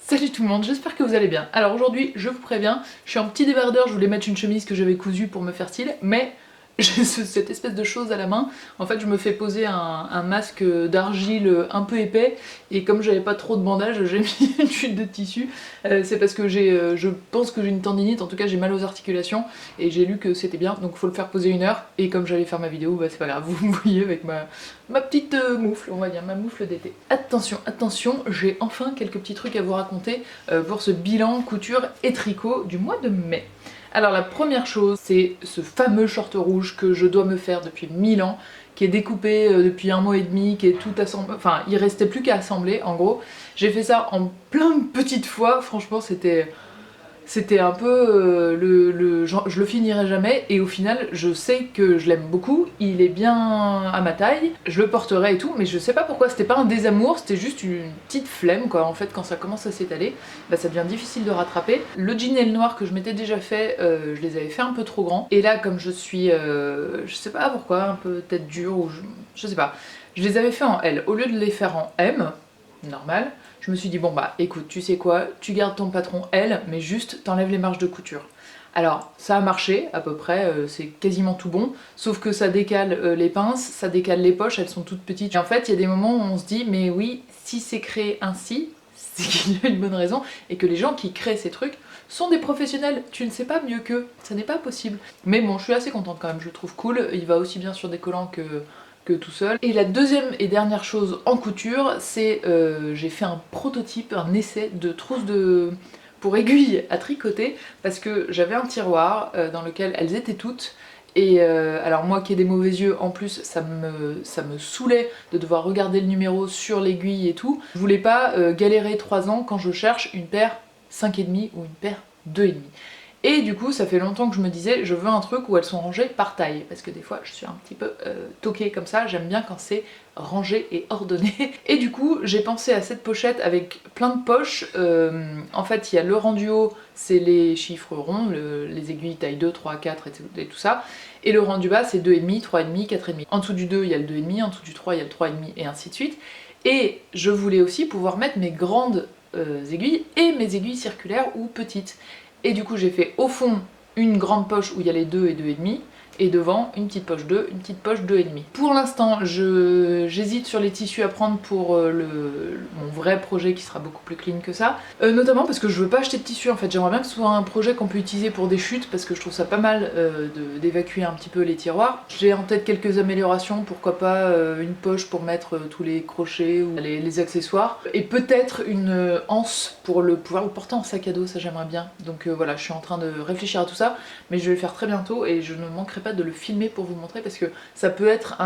Salut tout le monde, j'espère que vous allez bien. Alors aujourd'hui, je vous préviens, je suis en petit débardeur, je voulais mettre une chemise que j'avais cousue pour me faire style, mais j'ai cette espèce de chose à la main. En fait, je me fais poser un masque d'argile un peu épais, et comme j'avais pas trop de bandage, j'ai mis une chute de tissu. C'est parce que je pense que j'ai une tendinite, en tout cas j'ai mal aux articulations, et j'ai lu que c'était bien, donc faut le faire poser 1 heure, et comme j'allais faire ma vidéo, bah c'est pas grave, vous me voyez avec ma petite moufle, on va dire, ma moufle d'été. Attention, attention, j'ai enfin quelques petits trucs à vous raconter pour ce bilan couture et tricot du mois de mai. Alors la première chose, c'est ce fameux short rouge que je dois me faire depuis 1000 ans, qui est découpé depuis 1 mois et demi, qui est tout assemblé, enfin il restait plus qu'à assembler en gros. J'ai fait ça en plein de petites fois, franchement c'était un peu je le finirai jamais, et au final je sais que je l'aime beaucoup, il est bien à ma taille, je le porterai et tout, mais je sais pas pourquoi, c'était pas un désamour, c'était juste une petite flemme quoi. En fait quand ça commence à s'étaler, bah, ça devient difficile de rattraper. Le jean et le noir que je m'étais déjà fait, je les avais fait un peu trop grands, et là comme je suis, je sais pas pourquoi, un peu tête dure, ou je sais pas, je les avais fait en L, au lieu de les faire en M, normal, je me suis dit bon bah écoute, tu sais quoi, tu gardes ton patron L, mais juste t'enlèves les marges de couture. Alors ça a marché à peu près, c'est quasiment tout bon, sauf que ça décale les pinces, ça décale les poches, elles sont toutes petites. Et en fait il y a des moments où on se dit mais oui, si c'est créé ainsi, c'est qu'il y a une bonne raison, et que les gens qui créent ces trucs sont des professionnels, tu ne sais pas mieux qu'eux, ça n'est pas possible. Mais bon, je suis assez contente quand même, je le trouve cool, il va aussi bien sur des collants que tout seul. Et la deuxième et dernière chose en couture, c'est j'ai fait un prototype, un essai de trousse pour aiguilles à tricoter, parce que j'avais un tiroir dans lequel elles étaient toutes, et alors moi qui ai des mauvais yeux, en plus ça me saoulait de devoir regarder le numéro sur l'aiguille et tout. Je voulais pas galérer 3 ans quand je cherche une paire 5,5 ou une paire 2,5. Et du coup, ça fait longtemps que je me disais, je veux un truc où elles sont rangées par taille, parce que des fois, je suis un petit peu toquée comme ça, j'aime bien quand c'est rangé et ordonné. Et du coup, j'ai pensé à cette pochette avec plein de poches. En fait, il y a le rang du haut, c'est les chiffres ronds, les aiguilles taille 2, 3, 4 et tout ça. Et le rang du bas, c'est 2,5, 3,5, 4,5. En dessous du 2, il y a le 2,5, en dessous du 3, il y a le 3,5, et ainsi de suite. Et je voulais aussi pouvoir mettre mes grandes aiguilles et mes aiguilles circulaires ou petites. Et du coup j'ai fait au fond une grande poche où il y a les 2 et 2,5, et devant une petite poche 2, une petite poche 2,5. Pour l'instant j'hésite sur les tissus à prendre pour mon vrai projet qui sera beaucoup plus clean que ça, notamment parce que je veux pas acheter de tissu en fait. J'aimerais bien que ce soit un projet qu'on peut utiliser pour des chutes, parce que je trouve ça pas mal d'évacuer un petit peu les tiroirs. J'ai en tête quelques améliorations, pourquoi pas une poche pour mettre tous les crochets ou les accessoires, et peut-être une anse pour pouvoir le porter en sac à dos, ça j'aimerais bien. Donc voilà, je suis en train de réfléchir à tout ça, mais je vais le faire très bientôt, et je ne manquerai pas de le filmer pour vous montrer, parce que ça peut être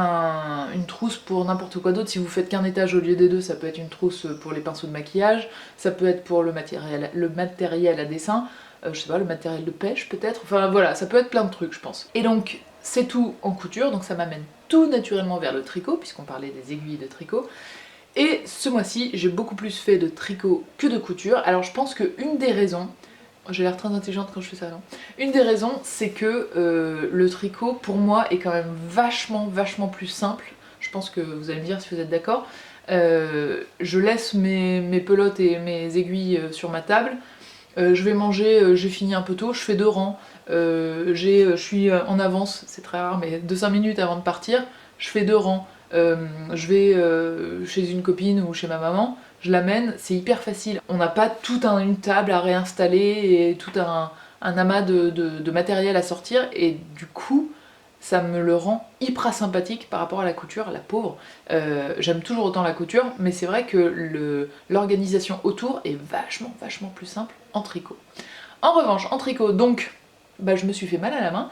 une trousse pour n'importe quoi d'autre. Si vous faites qu'un étage au lieu des deux, ça peut être une trousse pour les pinceaux de maquillage, ça peut être pour le matériel à dessin, je sais pas, le matériel de pêche peut-être, enfin voilà, ça peut être plein de trucs je pense. Et donc c'est tout en couture, donc ça m'amène tout naturellement vers le tricot, puisqu'on parlait des aiguilles de tricot. Et ce mois-ci, j'ai beaucoup plus fait de tricot que de couture. Alors je pense qu'une des raisons, j'ai l'air très intelligente quand je fais ça, non? Une des raisons, c'est que le tricot, pour moi, est quand même vachement plus simple. Je pense que vous allez me dire si vous êtes d'accord. Je laisse mes pelotes et mes aiguilles sur ma table. Je vais manger, j'ai fini un peu tôt, je fais 2 rangs. Je suis en avance, c'est très rare, mais de 5 minutes avant de partir, je fais 2 rangs. Je vais chez une copine ou chez ma maman, je l'amène, c'est hyper facile. On n'a pas toute une table à réinstaller et tout un amas de matériel à sortir, et du coup ça me le rend hyper sympathique par rapport à la couture, la pauvre. J'aime toujours autant la couture, mais c'est vrai que l'organisation autour est vachement plus simple en tricot. En revanche, en tricot, donc, bah, je me suis fait mal à la main.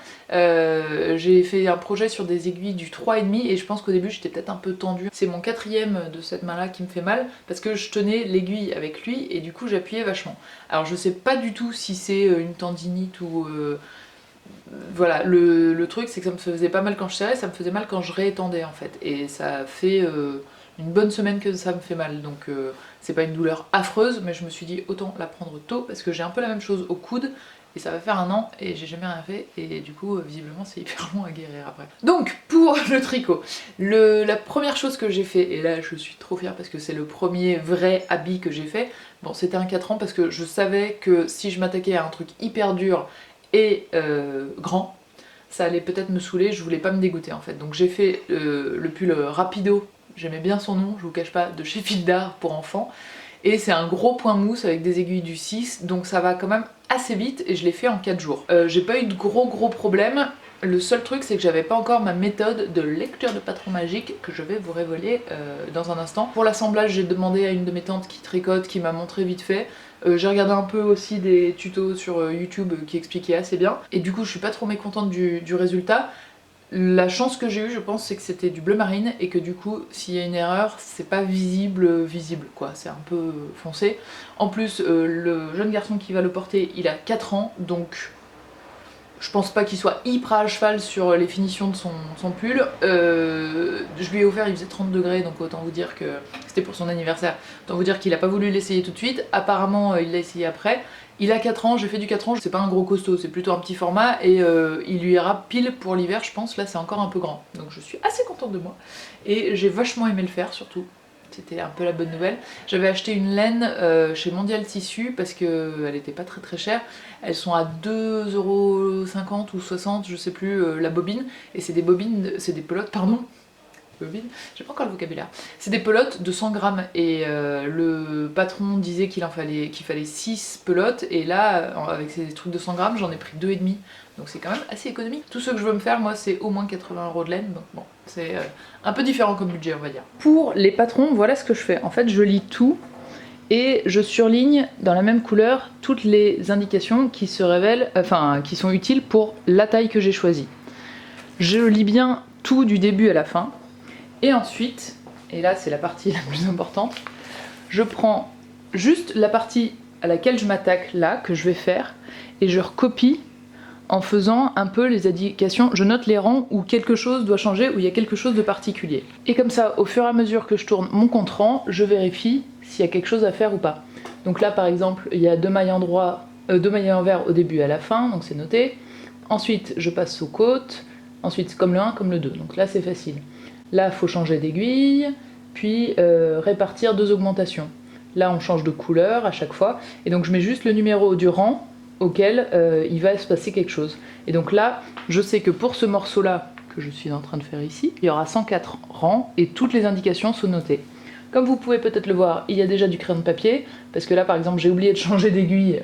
J'ai fait un projet sur des aiguilles du 3,5, et je pense qu'au début j'étais peut-être un peu tendue. C'est mon 4e de cette main-là qui me fait mal, parce que je tenais l'aiguille avec lui, et du coup j'appuyais vachement. Alors je sais pas du tout si c'est une tendinite ou... voilà, le truc c'est que ça me faisait pas mal quand je serrais, ça me faisait mal quand je réétendais en fait. Et ça a fait une bonne semaine que ça me fait mal, donc c'est pas une douleur affreuse, mais je me suis dit autant la prendre tôt parce que j'ai un peu la même chose au coude et ça va faire 1 an et j'ai jamais rien fait et du coup visiblement c'est hyper long à guérir après. Donc pour le tricot, la première chose que j'ai fait, et là je suis trop fière parce que c'est le premier vrai habit que j'ai fait, bon c'était un 4 ans parce que je savais que si je m'attaquais à un truc hyper dur et grand, ça allait peut-être me saouler, je voulais pas me dégoûter en fait. Donc j'ai fait le pull Rapido, j'aimais bien son nom, je vous cache pas, de chez Fildar pour enfants. Et c'est un gros point mousse avec des aiguilles du 6, donc ça va quand même assez vite et je l'ai fait en 4 jours. J'ai pas eu de gros problèmes. Le seul truc c'est que j'avais pas encore ma méthode de lecture de patron magique que je vais vous révéler dans un instant. Pour l'assemblage j'ai demandé à une de mes tantes qui tricote, qui m'a montré vite fait. J'ai regardé un peu aussi des tutos sur YouTube qui expliquaient assez bien. Et du coup je suis pas trop mécontente du résultat. La chance que j'ai eue, je pense, c'est que c'était du bleu marine et que du coup, s'il y a une erreur, c'est pas visible quoi, c'est un peu foncé. En plus, le jeune garçon qui va le porter, il a 4 ans, donc je pense pas qu'il soit hyper à cheval sur les finitions de son pull. Je lui ai offert, il faisait 30 degrés, donc autant vous dire que c'était pour son anniversaire. Autant vous dire qu'il a pas voulu l'essayer tout de suite, apparemment il l'a essayé après. Il a 4 ans, j'ai fait du 4 ans, c'est pas un gros costaud, c'est plutôt un petit format et il lui ira pile pour l'hiver je pense, là c'est encore un peu grand. Donc je suis assez contente de moi et j'ai vachement aimé le faire surtout. C'était un peu la bonne nouvelle. J'avais acheté une laine chez Mondial Tissu parce qu'elle était pas très chère. Elles sont à 2,50€ ou 60, je sais plus, la bobine. Et c'est des bobines, c'est des pelotes, pardon. Bobine, j'ai pas encore le vocabulaire. C'est des pelotes de 100 grammes et le patron disait qu'il fallait 6 pelotes et là avec ces trucs de 100 grammes j'en ai pris 2,5, donc c'est quand même assez économique. Tout ce que je veux me faire moi c'est au moins 80€ de laine, donc bon c'est un peu différent comme budget on va dire. Pour les patrons voilà ce que je fais, en fait je lis tout et je surligne dans la même couleur toutes les indications qui se révèlent, enfin qui sont utiles pour la taille que j'ai choisie. Je lis bien tout du début à la fin. Et ensuite, et là c'est la partie la plus importante, je prends juste la partie à laquelle je m'attaque là, que je vais faire, et je recopie en faisant un peu les indications, je note les rangs où quelque chose doit changer, où il y a quelque chose de particulier. Et comme ça, au fur et à mesure que je tourne mon contre-rang, je vérifie s'il y a quelque chose à faire ou pas. Donc là par exemple, il y a 2 mailles envers au début et à la fin, donc c'est noté. Ensuite, je passe aux côtes, ensuite comme le 1, comme le 2, donc là c'est facile. Là, il faut changer d'aiguille, puis répartir 2 augmentations. Là, on change de couleur à chaque fois, et donc je mets juste le numéro du rang auquel il va se passer quelque chose. Et donc là, je sais que pour ce morceau-là, que je suis en train de faire ici, il y aura 104 rangs, et toutes les indications sont notées. Comme vous pouvez peut-être le voir, il y a déjà du crayon de papier, parce que là, par exemple, j'ai oublié de changer d'aiguille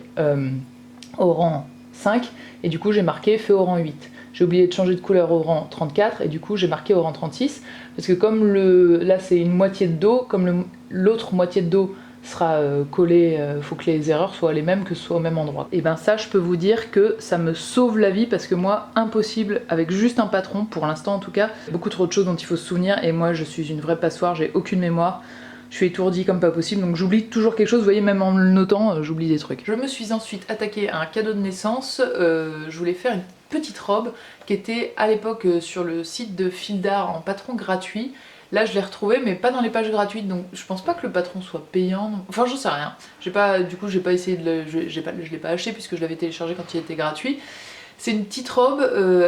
au rang 5, et du coup, j'ai marqué fait au rang 8. J'ai oublié de changer de couleur au rang 34 et du coup j'ai marqué au rang 36 parce que comme là c'est une moitié de dos, comme l'autre moitié de dos sera collée, faut que les erreurs soient les mêmes, que ce soit au même endroit. Et ben ça je peux vous dire que ça me sauve la vie parce que moi impossible avec juste un patron pour l'instant en tout cas, beaucoup trop de choses dont il faut se souvenir et moi je suis une vraie passoire, j'ai aucune mémoire. Je suis étourdie comme pas possible, donc j'oublie toujours quelque chose, vous voyez, même en le notant, j'oublie des trucs. Je me suis ensuite attaquée à un cadeau de naissance, je voulais faire une petite robe qui était à l'époque sur le site de Fildar en patron gratuit. Là je l'ai retrouvé mais pas dans les pages gratuites, donc je pense pas que le patron soit payant, non. Enfin j'en sais rien. Du coup j'ai pas essayé je l'ai pas acheté puisque je l'avais téléchargé quand il était gratuit. C'est une petite robe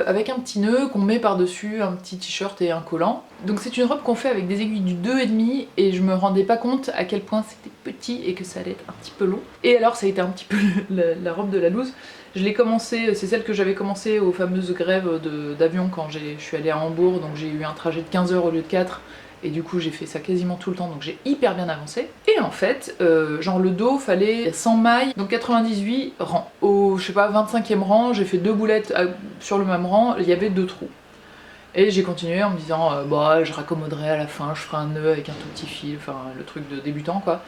avec un petit nœud qu'on met par-dessus, un petit t-shirt et un collant. Donc c'est une robe qu'on fait avec des aiguilles du 2,5 et je me rendais pas compte à quel point c'était petit et que ça allait être un petit peu long. Et alors ça a été un petit peu la robe de la loose. Je l'ai commencé, c'est celle que j'avais commencé aux fameuses grèves d'avion quand je suis allée à Hambourg, donc j'ai eu un trajet de 15 heures au lieu de 4. Et du coup j'ai fait ça quasiment tout le temps, donc j'ai hyper bien avancé. Et en fait, genre le dos fallait 100 mailles, donc 98 rangs. Au, je sais pas, 25e rang, j'ai fait 2 boulettes sur le même rang, il y avait 2 trous. Et j'ai continué en me disant, bah je raccommoderai à la fin, je ferai un nœud avec un tout petit fil, enfin le truc de débutant quoi.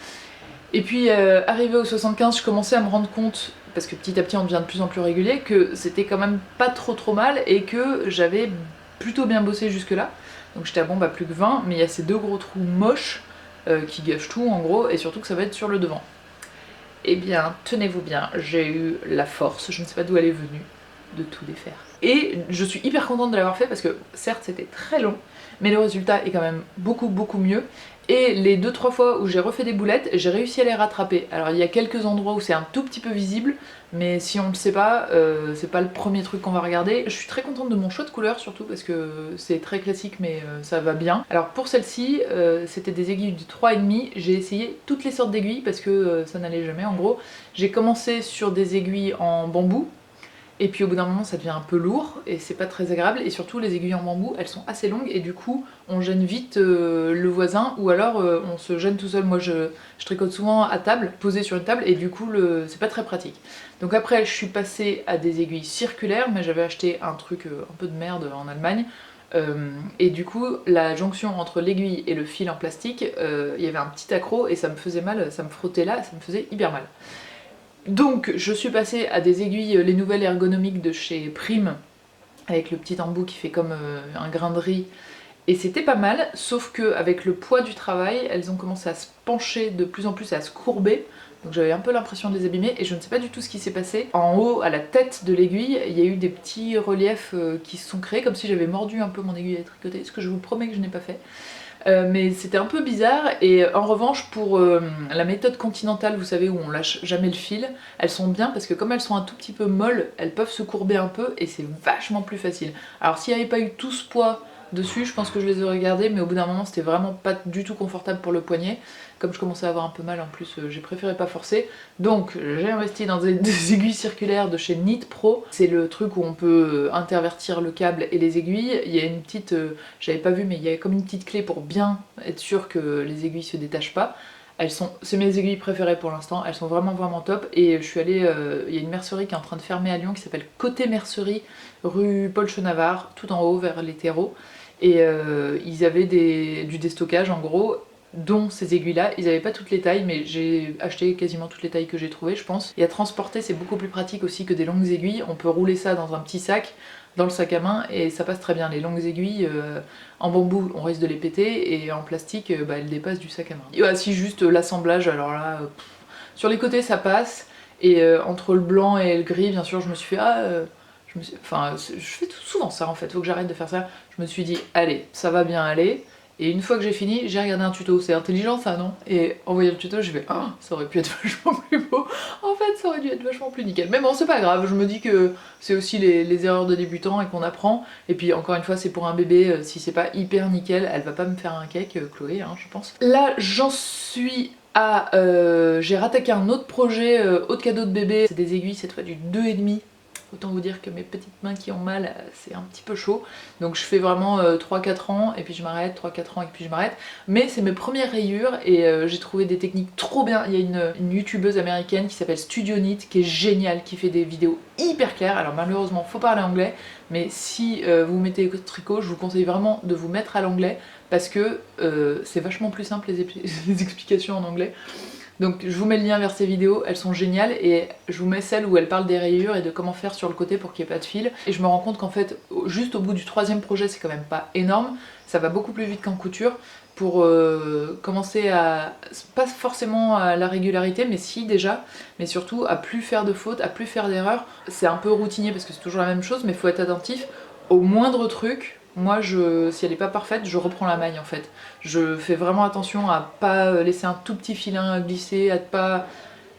Et puis arrivé au 75, je commençais à me rendre compte, parce que petit à petit on devient de plus en plus régulier, que c'était quand même pas trop mal et que j'avais plutôt bien bossé jusque là. Donc j'étais à bon bah plus que 20, mais il y a ces 2 gros trous moches qui gâchent tout en gros, et surtout que ça va être sur le devant. Eh bien tenez-vous bien, j'ai eu la force, je ne sais pas d'où elle est venue, de tout défaire. Et je suis hyper contente de l'avoir fait parce que certes c'était très long, mais le résultat est quand même beaucoup mieux. Et les 2-3 fois où j'ai refait des boulettes, j'ai réussi à les rattraper. Alors il y a quelques endroits où c'est un tout petit peu visible, mais si on le sait pas, c'est pas le premier truc qu'on va regarder. Je suis très contente de mon choix de couleur surtout parce que c'est très classique mais ça va bien. Alors pour celle-ci, c'était des aiguilles du 3,5. J'ai essayé toutes les sortes d'aiguilles parce que ça n'allait jamais en gros. J'ai commencé sur des aiguilles en bambou. Et puis au bout d'un moment ça devient un peu lourd et c'est pas très agréable, et surtout les aiguilles en bambou elles sont assez longues et du coup on gêne vite le voisin, ou alors on se gêne tout seul. Moi je tricote souvent à table, posée sur une table, et du coup c'est pas très pratique. Donc après je suis passée à des aiguilles circulaires, mais j'avais acheté un truc un peu de merde en Allemagne. Et du coup la jonction entre l'aiguille et le fil en plastique, il y avait un petit accroc et ça me faisait mal, ça me frottait là, ça me faisait hyper mal. Donc je suis passée à des aiguilles, les nouvelles ergonomiques de chez Prime, avec le petit embout qui fait comme un grain de riz, et c'était pas mal, sauf que avec le poids du travail, elles ont commencé à se pencher de plus en plus, à se courber, donc j'avais un peu l'impression de les abîmer, et je ne sais pas du tout ce qui s'est passé. En haut, à la tête de l'aiguille, il y a eu des petits reliefs qui se sont créés, comme si j'avais mordu un peu mon aiguille à tricoter, ce que je vous promets que je n'ai pas fait. Mais c'était un peu bizarre, et en revanche pour la méthode continentale, vous savez, où on lâche jamais le fil, elles sont bien parce que comme elles sont un tout petit peu molles, elles peuvent se courber un peu et c'est vachement plus facile. Alors s'il n'y avait pas eu tout ce poids dessus, je pense que je les aurais gardées, mais au bout d'un moment c'était vraiment pas du tout confortable pour le poignet. Comme je commençais à avoir un peu mal en plus, j'ai préféré pas forcer. Donc j'ai investi dans des aiguilles circulaires de chez Knit Pro. C'est le truc où on peut intervertir le câble et les aiguilles. Il y a une petite, j'avais pas vu, mais il y a comme une petite clé pour bien être sûr que les aiguilles se détachent pas. C'est mes aiguilles préférées pour l'instant, elles sont vraiment top. Et je suis allée, il y a une mercerie qui est en train de fermer à Lyon qui s'appelle Côté Mercerie, rue Paul Chenavard, tout en haut vers les terreaux. Et ils avaient du déstockage en gros, dont ces aiguilles là. Ils n'avaient pas toutes les tailles, mais j'ai acheté quasiment toutes les tailles que j'ai trouvées je pense. Et à transporter c'est beaucoup plus pratique aussi que des longues aiguilles, on peut rouler ça dans un petit sac, dans le sac à main, et ça passe très bien. Les longues aiguilles en bambou on risque de les péter, et en plastique elles dépassent du sac à main. Et bah, si juste l'assemblage, alors là sur les côtés ça passe, et entre le blanc et le gris bien sûr je me suis fait enfin je fais souvent ça en fait, faut que j'arrête de faire ça. Je me suis dit allez ça va bien aller. Et une fois que j'ai fini, j'ai regardé un tuto. C'est intelligent ça, non? Et en voyant le tuto, j'ai fait oh, ça aurait pu être vachement plus beau. En fait, ça aurait dû être vachement plus nickel. Mais bon, c'est pas grave, je me dis que c'est aussi les erreurs de débutants et qu'on apprend. Et puis encore une fois, c'est pour un bébé, si c'est pas hyper nickel, elle va pas me faire un cake, Chloé, hein, je pense. Là, j'en suis à... j'ai rattaqué un autre projet, autre cadeau de bébé. C'est des aiguilles, cette fois du 2,5. Autant vous dire que mes petites mains qui ont mal, c'est un petit peu chaud. Donc je fais vraiment 3-4 ans et puis je m'arrête, 3-4 ans et puis je m'arrête. Mais c'est mes premières rayures et j'ai trouvé des techniques trop bien. Il y a une youtubeuse américaine qui s'appelle Studio Knit qui est géniale, qui fait des vidéos hyper claires. Alors malheureusement faut parler anglais, mais si vous mettez au tricot, je vous conseille vraiment de vous mettre à l'anglais parce que c'est vachement plus simple les explications en anglais. Donc je vous mets le lien vers ces vidéos, elles sont géniales, et je vous mets celle où elle parle des rayures et de comment faire sur le côté pour qu'il n'y ait pas de fil. Et je me rends compte qu'en fait, juste au bout du 3e projet, c'est quand même pas énorme, ça va beaucoup plus vite qu'en couture, pour commencer à, pas forcément à la régularité, mais si déjà, mais surtout à plus faire de fautes, à plus faire d'erreurs. C'est un peu routinier parce que c'est toujours la même chose, mais il faut être attentif au moindre truc. Moi, si elle n'est pas parfaite, je reprends la maille en fait. Je fais vraiment attention à pas laisser un tout petit filin glisser, à pas...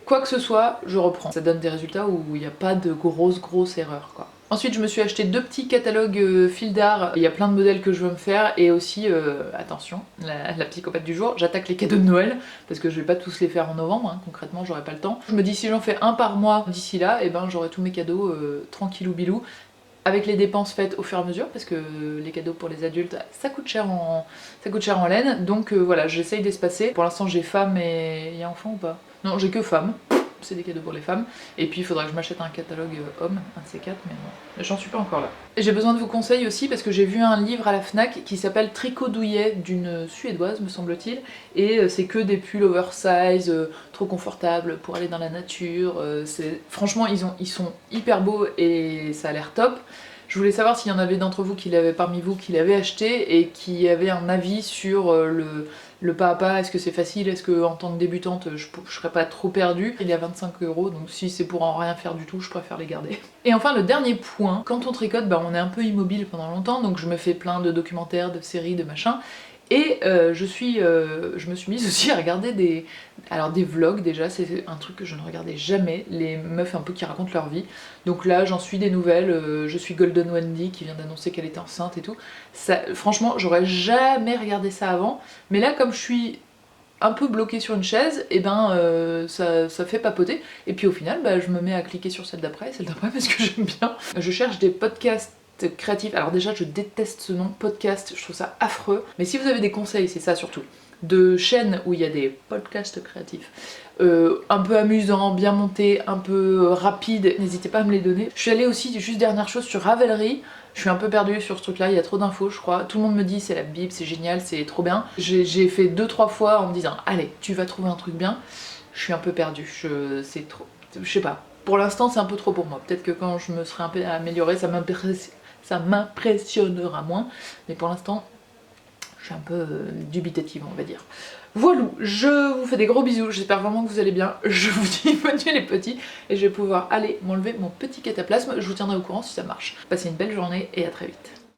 Quoi que ce soit, je reprends. Ça donne des résultats où il n'y a pas de grosses erreurs quoi. Ensuite, je me suis acheté 2 petits catalogues fil d'art. Il y a plein de modèles que je veux me faire, et aussi, attention, la psychopathe du jour, j'attaque les cadeaux de Noël, parce que je vais pas tous les faire en novembre, hein, concrètement j'aurai pas le temps. Je me dis si j'en fais un par mois d'ici là, et ben j'aurai tous mes cadeaux tranquillou bilou. Avec les dépenses faites au fur et à mesure, parce que les cadeaux pour les adultes ça coûte cher en laine, donc voilà, j'essaye d'espacer. Pour l'instant j'ai femme et... il y a enfant ou pas? Non, j'ai que femme, c'est des cadeaux pour les femmes. Et puis il faudra que je m'achète un catalogue homme, un de ces quatre, mais bon, j'en suis pas encore là. J'ai besoin de vos conseils aussi parce que j'ai vu un livre à la Fnac qui s'appelle Tricot douillet, d'une suédoise me semble-t-il, et c'est que des pulls oversize, trop confortables pour aller dans la nature. Franchement ils sont hyper beaux et ça a l'air top. Je voulais savoir s'il y en avait d'entre vous parmi vous qui l'avaient acheté et qui avaient un avis sur le pas à pas. Est-ce que c'est facile? Est-ce que en tant que débutante je serais pas trop perdue? Il est à 25 €, donc si c'est pour en rien faire du tout, je préfère les garder. Et enfin le dernier point, quand on tricote, on est un peu immobile pendant longtemps, donc je me fais plein de documentaires, de séries, de machins. Et je me suis mise aussi à regarder des vlogs déjà, c'est un truc que je ne regardais jamais, les meufs un peu qui racontent leur vie. Donc là j'en suis des nouvelles, je suis Golden Wendy qui vient d'annoncer qu'elle était enceinte et tout. Ça, franchement j'aurais jamais regardé ça avant, mais là comme je suis un peu bloquée sur une chaise, et ben ça fait papoter. Et puis au final bah, je me mets à cliquer sur celle d'après parce que j'aime bien. Je cherche des podcasts créatifs. Alors déjà je déteste ce nom, podcast, je trouve ça affreux. Mais si vous avez des conseils, c'est ça surtout, de chaînes où il y a des podcasts créatifs, un peu amusants, bien montés, un peu rapides, n'hésitez pas à me les donner. Je suis allée aussi, juste dernière chose, sur Ravelry. Je suis un peu perdue sur ce truc là, il y a trop d'infos je crois. Tout le monde me dit c'est la bible, c'est génial, c'est trop bien. J'ai fait 2-3 fois en me disant allez tu vas trouver un truc bien. Je suis un peu perdue, c'est trop, je sais pas. Pour l'instant c'est un peu trop pour moi. Peut-être que quand je me serai un peu améliorée ça m'impressionnera moins. Mais pour l'instant je suis un peu dubitative on va dire. Voilà, je vous fais des gros bisous, j'espère vraiment que vous allez bien. Je vous dis bonne nuit les petits, et je vais pouvoir aller m'enlever mon petit cataplasme. Je vous tiendrai au courant si ça marche. Passez une belle journée et à très vite.